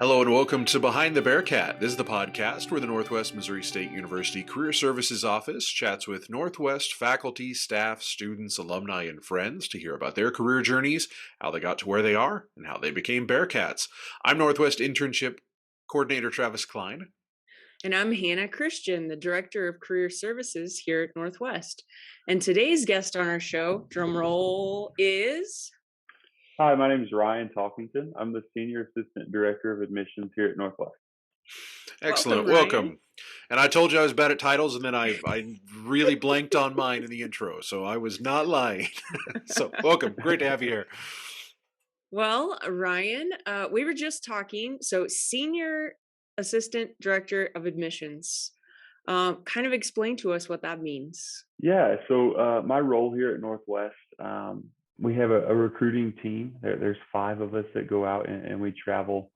Hello and welcome to Behind the Bearcat. This is the podcast where the Northwest Missouri State University Career Services Office chats with Northwest faculty, staff, students, alumni, and friends to hear about their career journeys, how they got to where they are, and how they became Bearcats. I'm Northwest Internship Coordinator Travis Klein. And I'm Hannah Christian, the Director of Career Services here at Northwest. And today's guest on our show, drum roll, is... Hi, my name is Ryan Talkington. I'm the Senior Assistant Director of Admissions here at Northwest. Excellent. Welcome. And I told you I was bad at titles, and then I really blanked on mine in the intro, so I was not lying. So welcome. Great to have you here. Well, Ryan, we were just talking. So Senior Assistant Director of Admissions. Kind of explain to us what that means. Yeah, so my role here at Northwest, we have a recruiting team. There's 5 of us that go out and we travel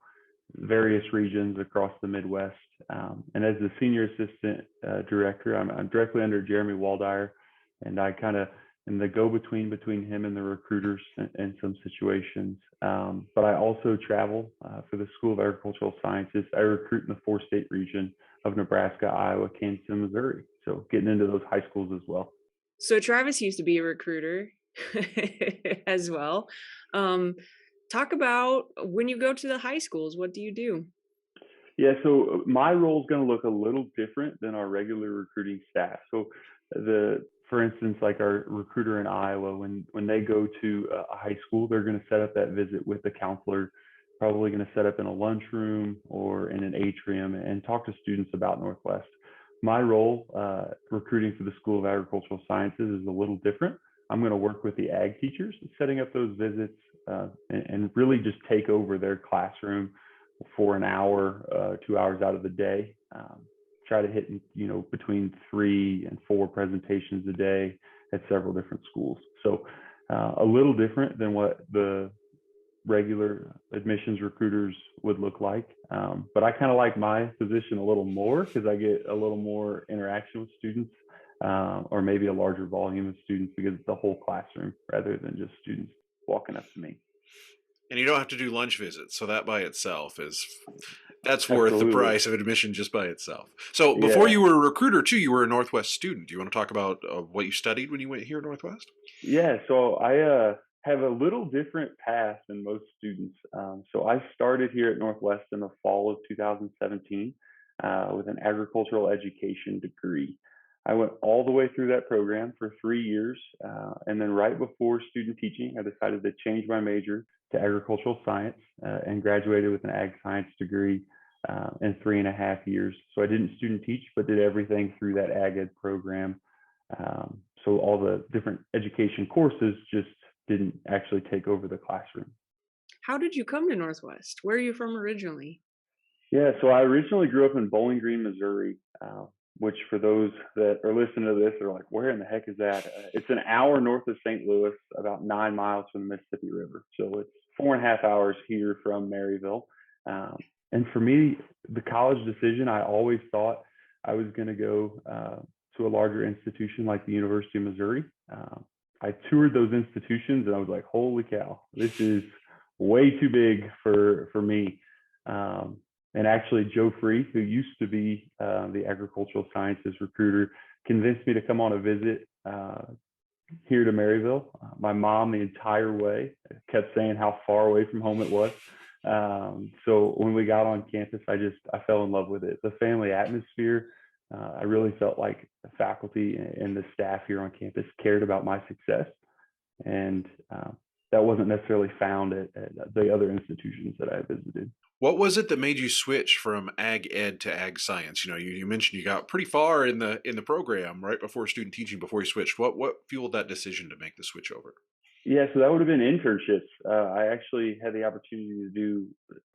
various regions across the Midwest. And as the Senior Assistant Director, I'm directly under Jeremy Waldire, and I kind of am the go-between between him and the recruiters in some situations. But I also travel for the School of Agricultural Sciences. I recruit in the 4-state region of Nebraska, Iowa, Kansas, and Missouri. So getting into those high schools as well. So Travis used to be a recruiter as well. Talk about when you go to the high schools, what do you do? Yeah, so my role is going to look a little different than our regular recruiting staff. So for instance, like our recruiter in Iowa, when they go to a high school, they're going to set up that visit with the counselor, probably going to set up in a lunchroom or in an atrium and talk to students about Northwest. My role, recruiting for the School of Agricultural Sciences, is a little different. I'm going to work with the ag teachers, setting up those visits and really just take over their classroom for an hour, 2 hours out of the day. Try to hit, between 3 and 4 presentations a day at several different schools. So a little different than what the regular admissions recruiters would look like. But I kind of like my position a little more because I get a little more interaction with students. Or maybe a larger volume of students because it's a whole classroom rather than just students walking up to me. And you don't have to do lunch visits, so that by itself that's Absolutely. worth the price of admission just by itself. So before you were a recruiter too, you were a Northwest student. Do you want to talk about what you studied when you went here at Northwest? Yeah, so I have a little different path than most students. So I started here at Northwest in the fall of 2017 with an agricultural education degree. I went all the way through that program for 3 years. And then right before student teaching, I decided to change my major to agricultural science and graduated with an ag science degree in 3.5 years. So I didn't student teach, but did everything through that ag ed program. So all the different education courses just didn't actually take over the classroom. How did you come to Northwest? Where are you from originally? Yeah, so I originally grew up in Bowling Green, Missouri. Which for those that are listening to this are like, where in the heck is that? It's an hour north of St. Louis, about 9 miles from the Mississippi River. So it's 4.5 hours here from Maryville. And for me, the college decision, I always thought I was going to go to a larger institution like the University of Missouri. I toured those institutions and I was like, holy cow, this is way too big for me. And actually, Joe Free, who used to be the agricultural sciences recruiter, convinced me to come on a visit here to Maryville. My mom, the entire way, kept saying how far away from home it was. So when we got on campus, I fell in love with it. The family atmosphere, I really felt like the faculty and the staff here on campus cared about my success. And that wasn't necessarily found at the other institutions that I visited. What was it that made you switch from ag ed to ag science? You mentioned you got pretty far in the program right before student teaching before you switched. What fueled that decision to make the switch over? Yeah, so that would have been internships. I actually had the opportunity to do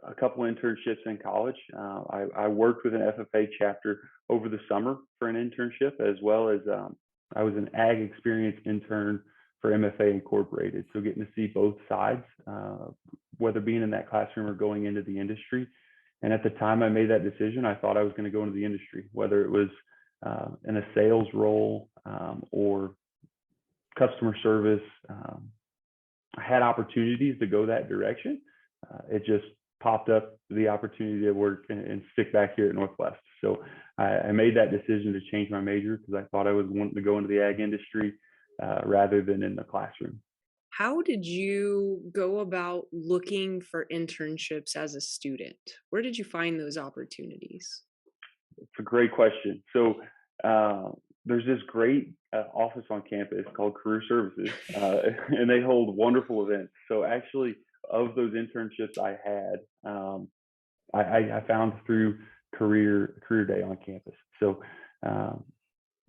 a couple internships in college. I worked with an FFA chapter over the summer for an internship, as well as I was an ag experience intern for MFA Incorporated. So getting to see both sides, whether being in that classroom or going into the industry. And at the time I made that decision, I thought I was going to go into the industry, whether it was in a sales role or customer service. I had opportunities to go that direction. It just popped up the opportunity to work and stick back here at Northwest. So I made that decision to change my major because I thought I was wanting to go into the ag industry rather than in the classroom. How did you go about looking for internships as a student? Where did you find those opportunities? It's a great question. So there's this great office on campus called Career Services, and they hold wonderful events. So actually, of those internships I had, I found through career day on campus. So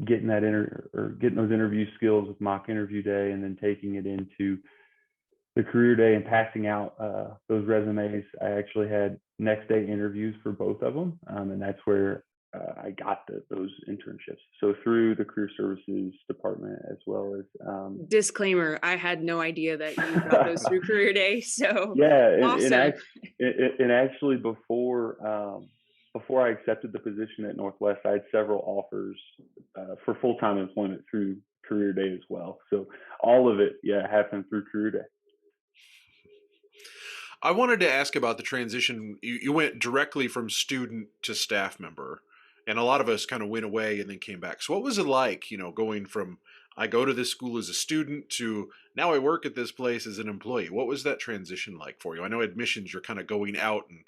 getting getting those interview skills with mock interview day, and then taking it into the career day and passing out those resumes. I actually had next day interviews for both of them, and that's where I got those internships. So through the career services department, as well as Disclaimer, I had no idea that you got those through Career Day. So yeah, awesome. and actually before I accepted the position at Northwest, I had several offers for full-time employment through career day as well. So all of it, yeah, happened through career day. I wanted to ask about the transition. You went directly from student to staff member, and a lot of us kind of went away and then came back. So what was it like, going from I go to this school as a student to now I work at this place as an employee? What was that transition like for you? I know admissions, you're kind of going out and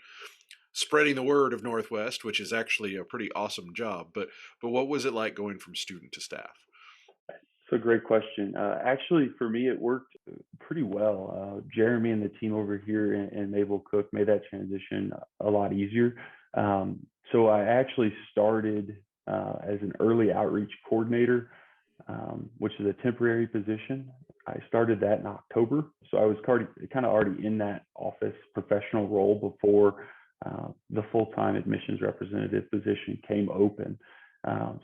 spreading the word of Northwest, which is actually a pretty awesome job. But what was it like going from student to staff? So great question. Actually, for me, it worked pretty well. Jeremy and the team over here and Mabel Cook made that transition a lot easier. So I actually started as an early outreach coordinator, which is a temporary position. I started that in October. So I was kind of already in that office professional role before the full-time admissions representative position came open.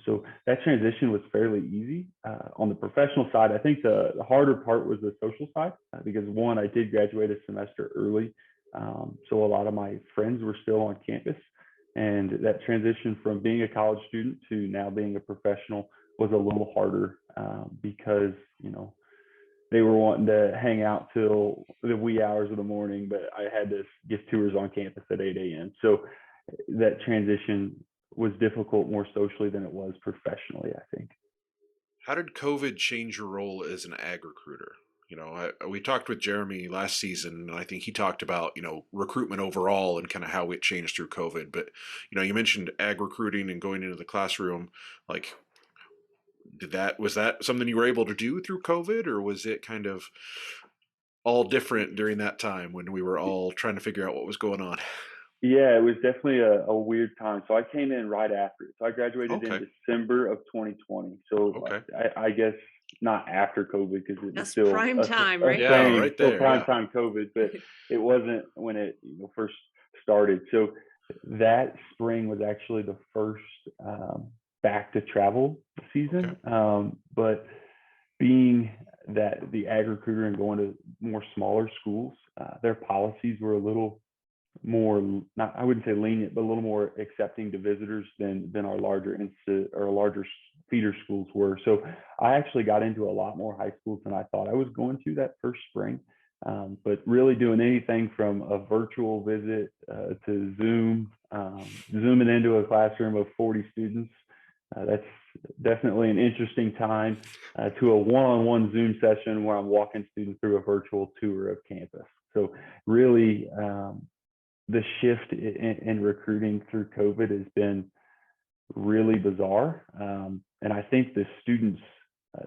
So that transition was fairly easy. On the professional side, I think the harder part was the social side because one, I did graduate a semester early. So a lot of my friends were still on campus. And that transition from being a college student to now being a professional was a little harder because, they were wanting to hang out till the wee hours of the morning, but I had to give tours on campus at 8 a.m. So that transition was difficult more socially than it was professionally, I think. How did COVID change your role as an ag recruiter? We talked with Jeremy last season, and I think he talked about, recruitment overall and kind of how it changed through COVID. But, you mentioned ag recruiting and going into the classroom. Like, was that something you were able to do through COVID, or was it kind of all different during that time when we were all trying to figure out what was going on? Yeah, it was definitely a weird time. So I came in right after. So I graduated Okay. in December of 2020. So Okay. I guess not after COVID because it was That's still prime time, a right? Yeah, thing, right still there. prime Yeah. time COVID, but it wasn't when it first started. So that spring was actually the first back to travel season. Okay. But being that the ag recruiter and going to more smaller schools, their policies were a little more, not, I wouldn't say lenient, but a little more accepting to visitors than our larger larger feeder schools were. So I actually got into a lot more high schools than I thought I was going to that first spring. But really doing anything from a virtual visit to zooming into a classroom of 40 students, that's definitely an interesting time to a one-on-one Zoom session where I'm walking students through a virtual tour of campus. So really, the shift in recruiting through COVID has been really bizarre. And I think the students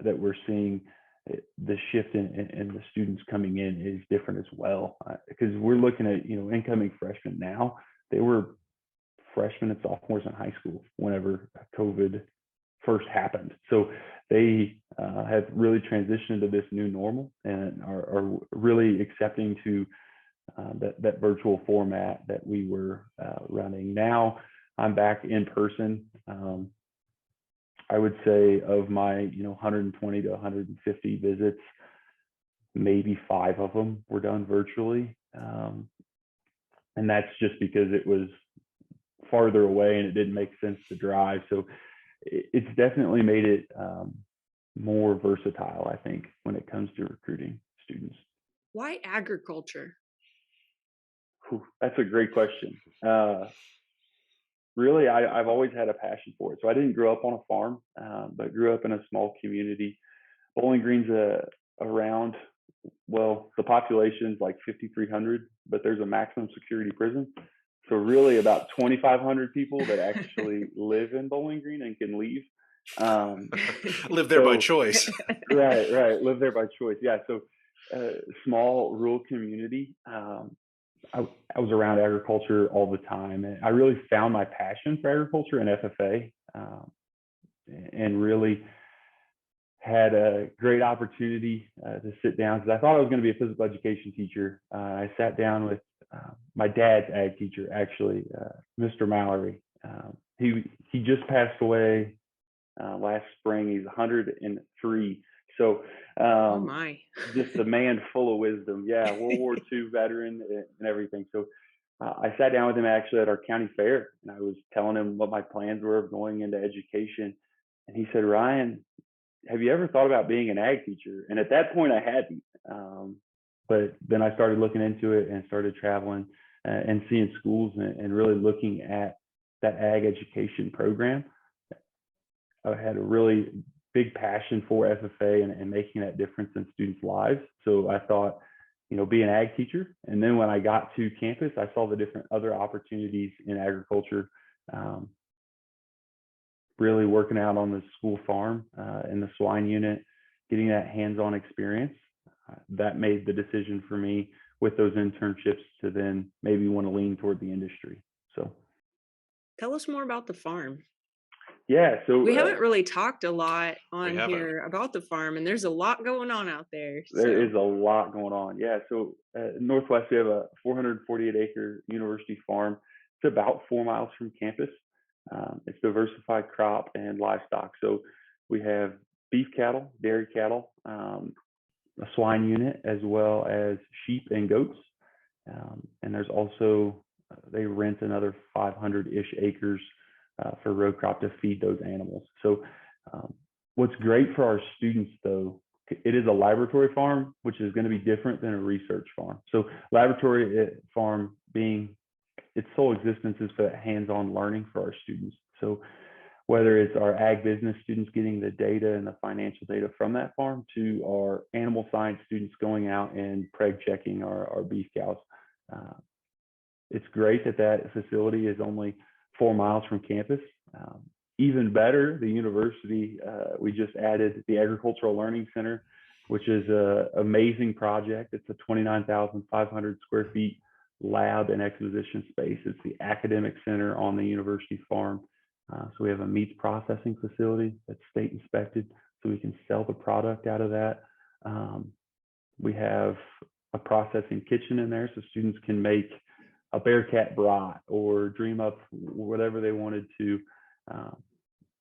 that we're seeing, the shift in the students coming in is different as well. Because we're looking at, incoming freshmen now. They were freshmen and sophomores in high school whenever COVID first happened. So they have really transitioned to this new normal and are really accepting to that virtual format that we were running. Now I'm back in person. I would say of my 120 to 150 visits, maybe 5 of them were done virtually, and that's just because it was farther away and it didn't make sense to drive. So it's definitely made it more versatile, I think, when it comes to recruiting students. Why agriculture? That's a great question. Really, I've always had a passion for it. So I didn't grow up on a farm, but grew up in a small community. Bowling Green's around, well, the population's like 5,300, but there's a maximum security prison. So really about 2,500 people that actually live in Bowling Green and can leave. Live there by choice. Right. Live there by choice. Yeah. So small rural community. I was around agriculture all the time, and I really found my passion for agriculture in FFA, and really had a great opportunity to sit down because I thought I was going to be a physical education teacher. I sat down with my dad's ag teacher, actually, Mr. Mallory. He just passed away last spring. He's 103. So Oh my. just a man full of wisdom. Yeah, World War II veteran and everything. So I sat down with him actually at our county fair, and I was telling him what my plans were of going into education. And he said, Ryan, have you ever thought about being an ag teacher? And at that point, I hadn't. But then I started looking into it and started traveling and seeing schools and really looking at that ag education program. I had a really big passion for FFA and making that difference in students' lives. So I thought, be an ag teacher. And then when I got to campus, I saw the different other opportunities in agriculture. Really working out on the school farm in the swine unit, getting that hands-on experience. That made the decision for me with those internships to then maybe want to lean toward the industry. So Tell us more about the farm. yeah, so We haven't really talked a lot on haven't. here about the farm, and there's a lot going on out there. There is a lot going on. Yeah, so Northwest, we have a 448-acre university farm. It's about 4 miles from campus. It's diversified crop and livestock. So we have beef cattle, dairy cattle, a swine unit, as well as sheep and goats. And there's also, they rent another 500-ish acres for row crop to feed those animals. So what's great for our students, though, it is a laboratory farm, which is going to be different than a research farm. So laboratory farm being its sole existence is for that hands-on learning for our students. So whether it's our ag business students getting the data and the financial data from that farm to our animal science students going out and preg checking our beef cows. It's great that facility is only 4 miles from campus. Even better, the university, we just added the Agricultural Learning Center, which is an amazing project. It's a 29,500 square feet lab and exposition space. It's the academic center on the university farm. So we have a meats processing facility that's state inspected, so we can sell the product out of that. We have a processing kitchen in there, so students can make a Bearcat brat or dream up whatever they wanted to.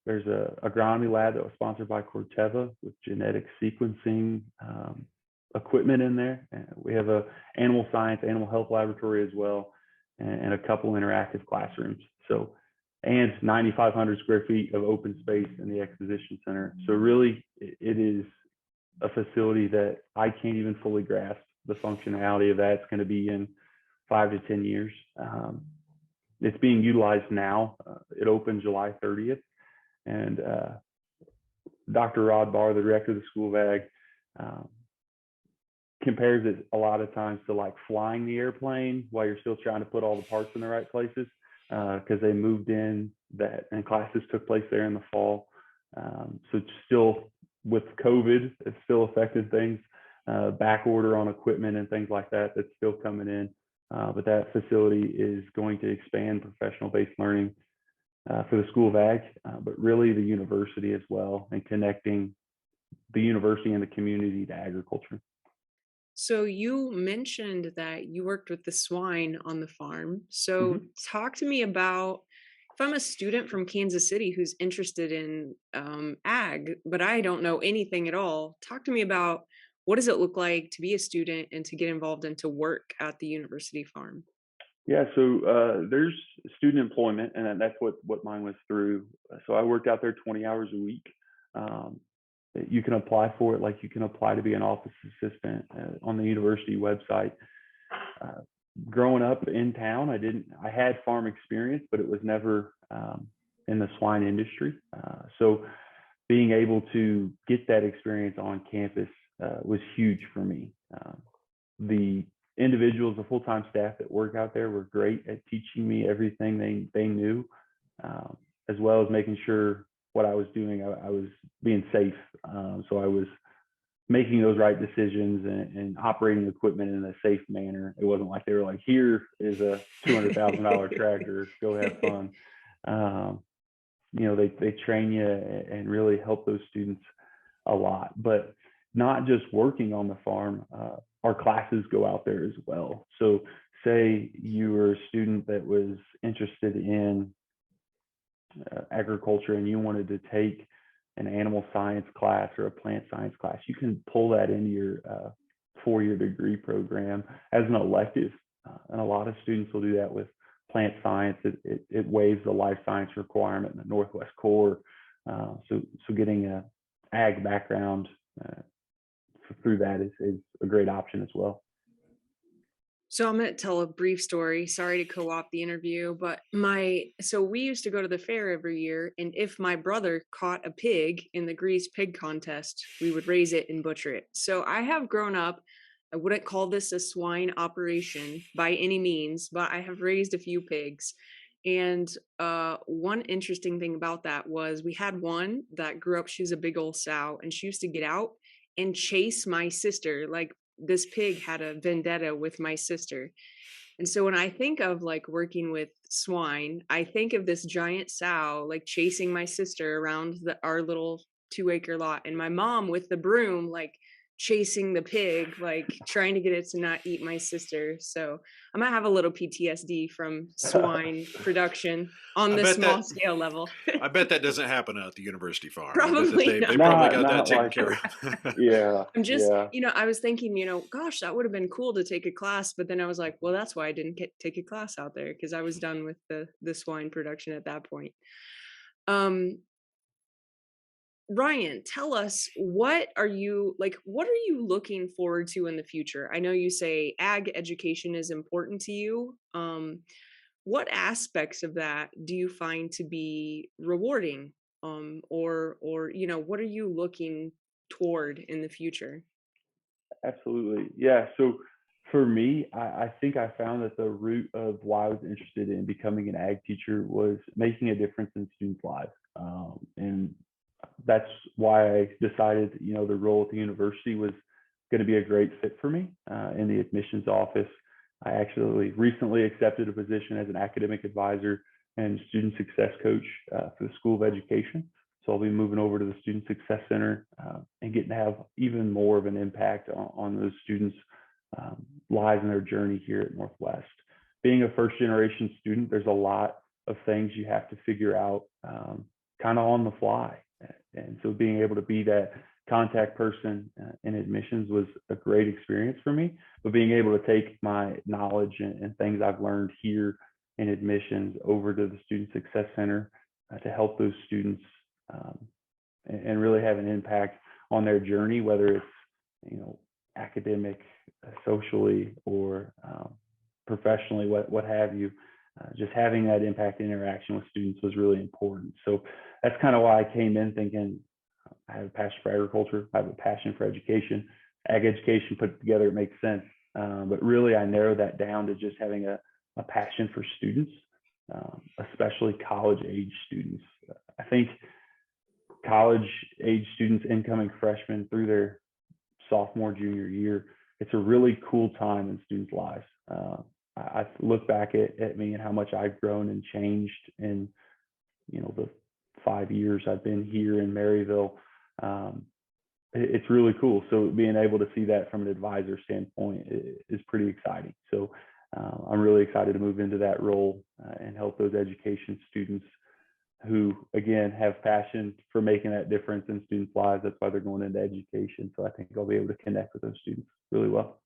There's a agronomy lab that was sponsored by Corteva with genetic sequencing equipment in there. We have a animal science, animal health laboratory as well, and a couple interactive classrooms. So, and 9,500 square feet of open space in the exposition center. So really, it is a facility that I can't even fully grasp the functionality of that. It's going to be in 5 to 10 years. It's being utilized now. It opened July 30th. And Dr. Rod Barr, the director of the School of Ag, compares it a lot of times to like flying the airplane while you're still trying to put all the parts in the right places, because they moved in that and classes took place there in the fall. So it's still, with COVID, it's still affected things, back order on equipment and things like that, that's still coming in. But that facility is going to expand professional-based learning for the School of Ag, but really the university as well, and connecting the university and the community to agriculture. So you mentioned that you worked with the swine on the farm. So talk to me about, if I'm a student from Kansas City who's interested in ag, but I don't know anything at all, talk to me about what does it look like to be a student and to get involved and to work at the university farm? Yeah, so there's student employment, and that's what mine was through. So I worked out there 20 hours a week. You can apply for it like you can apply to be an office assistant on the university website. growing up in town, I had farm experience, but it was never in the swine industry. So being able to get that experience on campus was huge for me. The individuals, the full-time staff that work out there were great at teaching me everything they knew, as well as making sure what I was doing, I was being safe. So I was making those right decisions and operating equipment in a safe manner. It wasn't like they were like, here is a $200,000 tractor, go have fun. They train you and really help those students a lot. But not just working on the farm, our classes go out there as well. So say you were a student that was interested in agriculture and you wanted to take an animal science class or a plant science class, you can pull that into your 4-year degree program as an elective. And a lot of students will do that with plant science. It waives the life science requirement in the Northwest Core. So getting a ag background through that is a great option as well. So I'm going to tell a brief story. Sorry to co-opt the interview, but so we used to go to the fair every year, and if my brother caught a pig in the grease pig contest, we would raise it and butcher it. So I have grown up. I wouldn't call this a swine operation by any means, but I have raised a few pigs. And one interesting thing about that was we had one that grew up. She was a big old sow, and she used to get out and chase my sister. Like, this pig had a vendetta with my sister. And so when I think of like working with swine, I think of this giant sow like chasing my sister around our little 2-acre lot, and my mom with the broom like chasing the pig, like trying to get it to not eat my sister. So I might have a little PTSD from swine production on I the bet small that scale level. I bet that doesn't happen out at the university farm. I bet that Probably they not. probably got that Not taken like care it. of. Yeah, I'm just, yeah. I was thinking, gosh, that would have been cool to take a class. But then I was like, well, that's why I didn't take a class out there, because I was done with the swine production at that point. Ryan, tell us, what are you looking forward to in the future? I know you say ag education is important to you. What aspects of that do you find to be rewarding? Or what are you looking toward in the future? Absolutely. Yeah. So for me, I think I found that the root of why I was interested in becoming an ag teacher was making a difference in students' lives. And that's why I decided, the role at the university was going to be a great fit for me in the admissions office. I actually recently accepted a position as an academic advisor and student success coach for the School of Education. So I'll be moving over to the Student Success Center and getting to have even more of an impact on those students' lives and their journey here at Northwest. Being a first generation student, there's a lot of things you have to figure out kind of on the fly. And so being able to be that contact person in admissions was a great experience for me. But being able to take my knowledge and things I've learned here in admissions over to the Student Success Center to help those students and really have an impact on their journey, whether it's academic, socially, or professionally, what have you. Just having that impact interaction with students was really important. So that's kind of why I came in thinking I have a passion for agriculture, I have a passion for education. Ag education put together, it makes sense. But really, I narrowed that down to just having a passion for students, especially college age students. I think college age students, incoming freshmen through their sophomore, junior year, it's a really cool time in students' lives. I look back at me and how much I've grown and changed in, the 5 years I've been here in Maryville. It's really cool. So being able to see that from an advisor standpoint is pretty exciting. So I'm really excited to move into that role and help those education students who, again, have passion for making that difference in students' lives. That's why they're going into education. So I think I'll be able to connect with those students really well.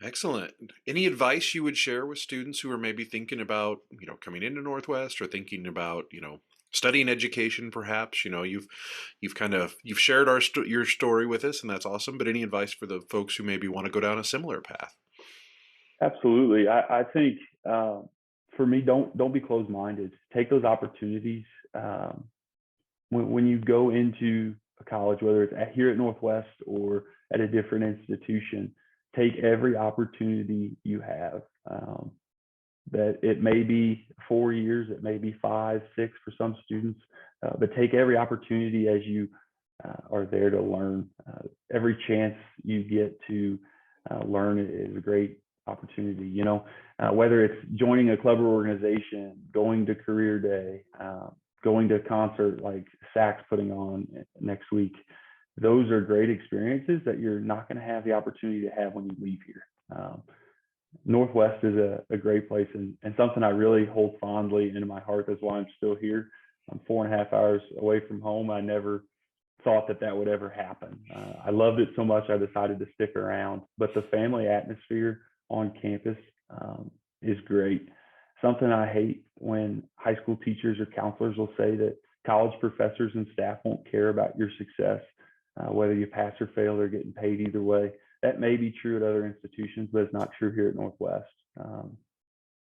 Excellent. Any advice you would share with students who are maybe thinking about, coming into Northwest, or thinking about, studying education, perhaps? You've shared your story with us, and that's awesome. But any advice for the folks who maybe want to go down a similar path? Absolutely. I think for me, don't be closed-minded. Take those opportunities. When you go into a college, whether it's here at Northwest or at a different institution, take every opportunity you have. That it may be 4 years, it may be 5, 6 for some students, but take every opportunity as you are there to learn. Every chance you get to learn is a great opportunity. Whether it's joining a club or organization, going to career day, going to a concert like SAC's putting on next week, those are great experiences that you're not going to have the opportunity to have when you leave here. Northwest is a great place and something I really hold fondly in my heart. That's why I'm still here. I'm 4.5 hours away from home. I never thought that would ever happen. I loved it so much I decided to stick around. But the family atmosphere on campus is great. Something I hate when high school teachers or counselors will say that college professors and staff won't care about your success, whether you pass or fail, they're getting paid either way. That may be true at other institutions, but it's not true here at Northwest.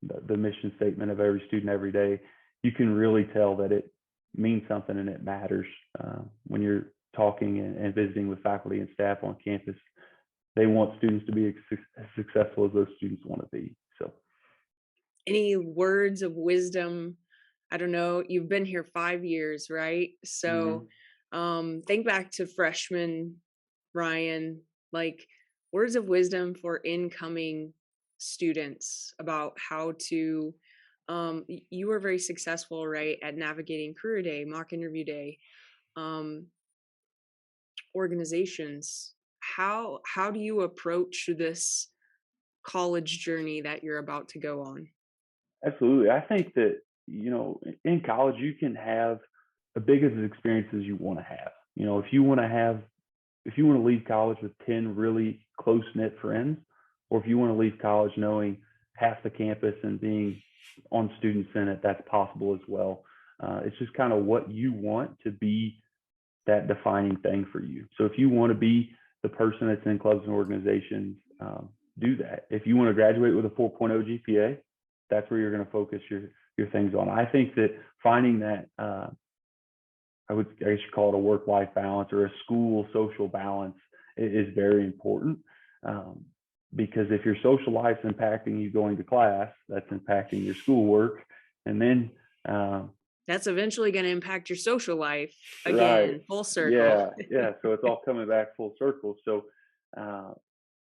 The mission statement of every student every day, you can really tell that it means something and it matters when you're talking and visiting with faculty and staff on campus. They want students to be as successful as those students want to be. So, any words of wisdom? I don't know. You've been here 5 years, right? So, think back to freshman Ryan, like words of wisdom for incoming students about how to you were very successful, right, at navigating career day, mock interview day, um organizations. How do you approach this college journey that you're about to go on? absolutely. I think that, in college, you can have as big of an experience as you want to have. If you want to leave college with 10 really close knit friends, or if you want to leave college knowing half the campus and being on student senate, that's possible as well. It's just kind of what you want to be that defining thing for you. So if you want to be the person that's in clubs and organizations, do that. If you want to graduate with a 4.0 GPA, that's where you're going to focus your things on. I think that finding that I guess you call it a work-life balance or a school social balance is very important. Because if your social life's impacting you going to class, that's impacting your schoolwork. And then that's eventually going to impact your social life again, right. full circle. Yeah. So it's all coming back full circle. So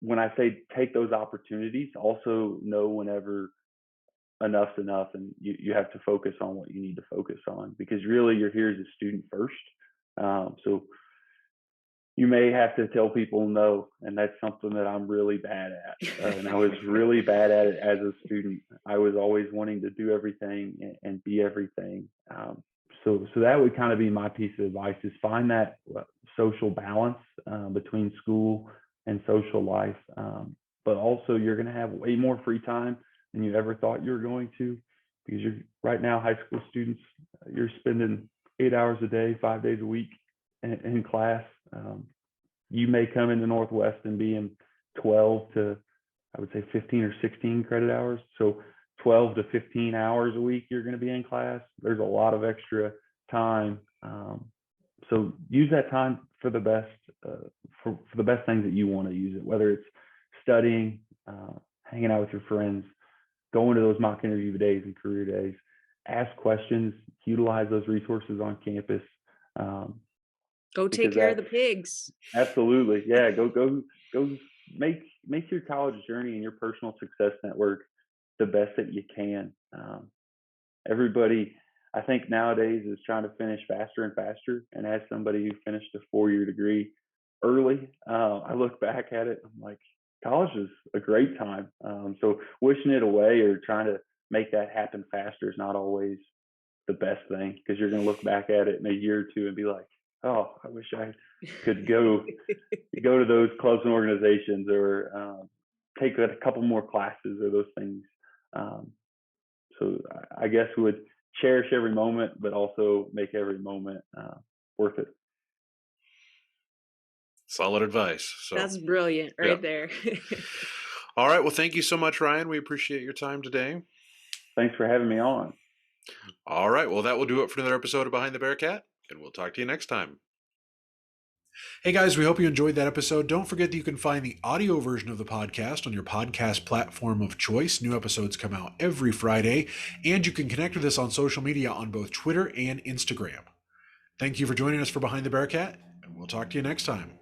when I say take those opportunities, also know whenever enough's enough and you have to focus on what you need to focus on, because really you're here as a student first. So you may have to tell people no, and that's something that I'm really bad at. And I was really bad at it as a student. I was always wanting to do everything and be everything. So that would kind of be my piece of advice: is find that social balance between school and social life. But also, you're going to have way more free time than you ever thought you were going to, because you're right now high school students. You're spending 8 hours a day, 5 days a week in class. You may come into Northwest and be in 12 to, I would say, 15 or 16 credit hours. So 12 to 15 hours a week you're going to be in class. There's a lot of extra time. So use that time for the best, for the best things that you want to use it, whether it's studying, hanging out with your friends, going to those mock interview days and career days. Ask questions, utilize those resources on campus. Go take care of the pigs. Absolutely. Yeah. Go make your college journey and your personal success network the best that you can. Everybody, I think nowadays, is trying to finish faster and faster. And as somebody who finished a 4-year degree early, I look back at it, I'm like, college is a great time. So wishing it away or trying to make that happen faster is not always the best thing, because you're going to look back at it in a year or two and be like, oh, I wish I could go to those clubs and organizations, or take a couple more classes or those things. So I guess we would cherish every moment, but also make every moment worth it. Solid advice. So that's brilliant right there. All right. Well, thank you so much, Ryan. We appreciate your time today. Thanks for having me on. All right. Well, that will do it for another episode of Behind the Bearcat, and we'll talk to you next time. Hey guys, we hope you enjoyed that episode. Don't forget that you can find the audio version of the podcast on your podcast platform of choice. New episodes come out every Friday, and you can connect with us on social media on both Twitter and Instagram. Thank you for joining us for Behind the Bearcat, and we'll talk to you next time.